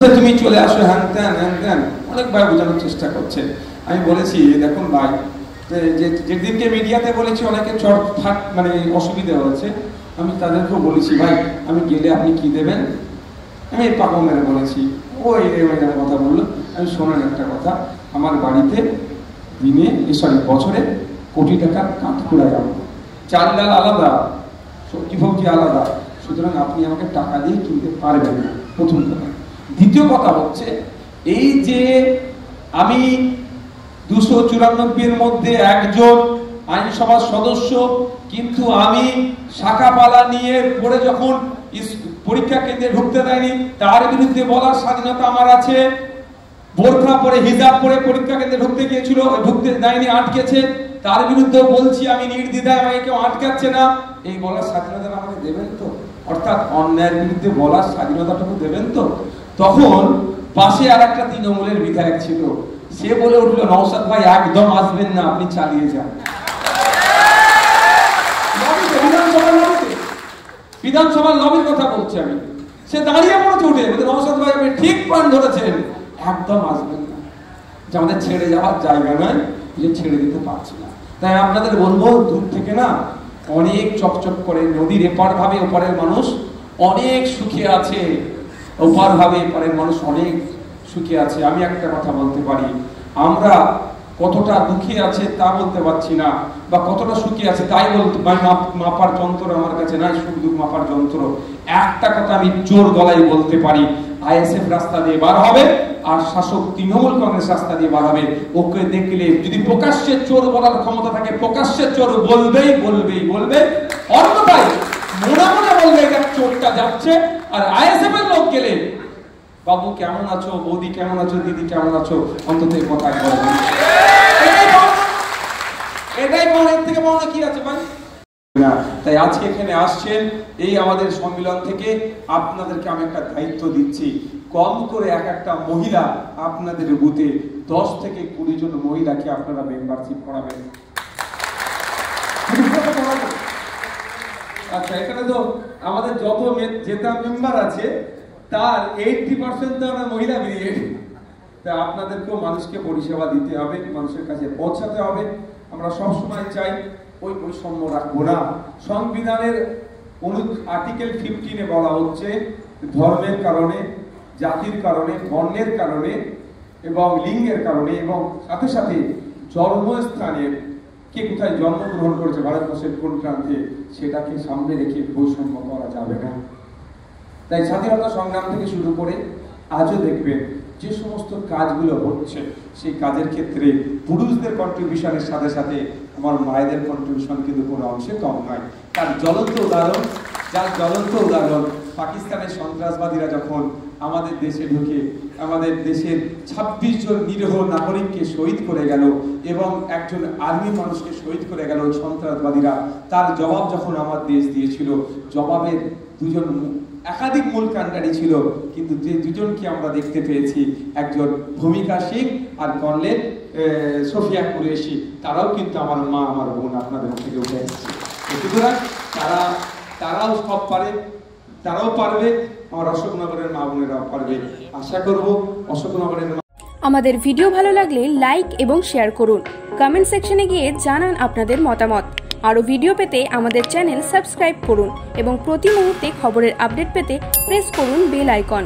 তুমি চলে আসো হ্যান ত্যান হ্যান ত্যান অনেকবার বোঝানোর চেষ্টা করছে। আমি বলেছি দেখুন ভাই, যেদিনকে মিডিয়াতে বলেছি অনেকে চটফাট মানে অসুবিধা হয়েছে, আমি তাদেরকেও বলেছি ভাই আমি গেলে আপনি কি দেবেন। আমি এই পাকা মেরে বলেছি, ওই এরকম কথা বললো। আমি শোনেন একটা কথা, আমার বাড়িতে দিনে বছরে কোটি টাকার কাঠকুড়া যাবো, চাল ডাল আলাদা, সবজি ফবজি আলাদা, সুতরাং আপনি আমাকে টাকা দিয়ে কিনতে পারবেন না, প্রথম কথা। দ্বিতীয় কথা হচ্ছে এই যে আমি 294 মধ্যে একজন আইনসভার সদস্য, কিন্তু আমি শাখাপালা নিয়ে পড়ে যখন পরীক্ষা কেন্দ্রে ঢুকতে দেয়নি তার বিরুদ্ধে বলার স্বাধীনতা আমার আছে। বোরখা পরে হিজাব পরে পরীক্ষা কেন্দ্রে ঢুকতে গিয়েছিল, ঢুকতে দেয়নি, আটকেছে, তার বিরুদ্ধে বলছি আমি নির্দ্বিধায়, আমাকে কেউ আটকাচ্ছে না। এই বলার স্বাধীনতা আমাকে দেবেন তো? অর্থাৎ অন্যায়ের বিরুদ্ধে বলার স্বাধীনতাটুকু দেবেন তো? তখন পাশে আর একটা তৃণমূলের বিধায়ক ছিল, সে বলে উঠলো নওশাদ ভাই একদম আসবেন না, আপনি চালিয়ে যান। বিধানসভার লবির কথা বলছি আমি। সে দাঁড়িয়ে পড়েছে উঠে, নওশাদ ভাই আপনি ঠিক পয়েন্ট ধরেছেন, একদম আসবেন না, যে আমাদের ছেড়ে যাওয়ার জায়গা নয়, যে ছেড়ে দিতে পারছি না। তাই আপনাদের বলবো দূর থেকে না অনেক চকচক করে, নদীর এপার ভাবে ওপারের মানুষ অনেক সুখে আছে, ওপার ভাবে এপারের মানুষ অনেক সুখে আছে। আমি একটা কথা বলতে পারি, আমরা কতটা দুঃখে আছে তা বলতে পারছি না, বা কতটা সুখে আছে তাই বলতে মাপার যন্ত্র আমার কাছে নাই, সুখ দুঃখ মাপার যন্ত্র। একটা কথা আমি জোর গলায় বলতে পারি, আইএসএফ রাস্তা দিয়ে বার হবে আর শাসক তৃণমূল কংগ্রেস রাস্তা দিয়ে বার হবে। ওকে দেখলে যদি প্রকাশ্যে চোর বলার ক্ষমতা থাকে, প্রকাশ্যে চোর বলবেই বলবেই বলবে, অন্যথায় মনে মনে বলবে এটা চোরটা যাচ্ছে। আর আইএসএফ এর লোক গেলে বাবু কেমন আছো, বৌদি কেমন আছো, দিদি কেমন আছো, অন্তত এই কথা বলবে। এটাই মনের থেকে মনে কি আছে ভাই? তাই আজকে এখানে আসছেন এই আমাদের সম্মেলন থেকে আপনাদেরকে আমি একটা দায়িত্ব দিচ্ছি, কম করে এক একটা মহিলা আপনাদের বুথে 10 থেকে 20 জন মহিলাকে আপনারা মেম্বারশিপ করাবেন। আচ্ছা, এখানে তো আমাদের যত জেতা মেম্বার আছে তার 80% তো আমরা মহিলা বেরিয়ে। তা আপনাদেরকেও মানুষকে পরিষেবা দিতে হবে, মানুষের কাছে পৌঁছাতে হবে। আমরা সবসময় চাই ওই বৈষম্য রাখবো না। সংবিধানের আর্টিকেল 15-এ বলা হচ্ছে ধর্মের কারণে, জাতির কারণে, বর্ণের কারণে এবং লিঙ্গের কারণে এবং সাথে সাথে জন্মস্থানের, কে কোথায় জন্মগ্রহণ করেছে ভারতবর্ষের কোন প্রান্তে, সেটাকে সামনে রেখে বৈষম্য করা যাবে না। তাই স্বাধীনতা সংগ্রাম থেকে শুরু করে আজও দেখবেন যে সমস্ত কাজগুলো হচ্ছে সেই কাজের ক্ষেত্রে পুরুষদের কন্ট্রিবিউশনের সাথে সাথে আমার মায়েদের কন্ট্রিবিউশন কিন্তু কোনো অংশে কম নয়। তার জ্বলন্ত উদাহরণ পাকিস্তানের সন্ত্রাসবাদীরা যখন আমাদের দেশে ঢুকে আমাদের দেশের 26 জন নিরীহ নাগরিককে শহীদ করে গেল এবং একজন আর্মি মানুষকে শহীদ করে গেল সন্ত্রাসবাদীরা, তার জবাব যখন আমার দেশ দিয়েছিল, জবাবের একাধিক মূল কাণ্ডারি ছিল, কিন্তু যে দুজনকে আমরা দেখতে পেয়েছি, একজন ভূমিকা সিং আর কর্নেল সোফিয়া কুরেশি, তারাও কিন্তু আমার মা, আমার বোন আপনাদের থেকে উঠে এসেছে। সুতরাং তারাও সব পারে, তারাও পারবে, আমার অশোকনগরের মা বোনেরাও পারবে। আশা করব অশোকনগরের। আমাদের ভিডিও ভালো লাগলে লাইক এবং শেয়ার করুন, কমেন্ট সেকশনে গিয়ে জানান আপনাদের মতামত। আরও ভিডিও পেতে আমাদের চ্যানেল সাবস্ক্রাইব করুন এবং প্রতি মুহূর্তে খবরের আপডেট পেতে প্রেস করুন বেল আইকন।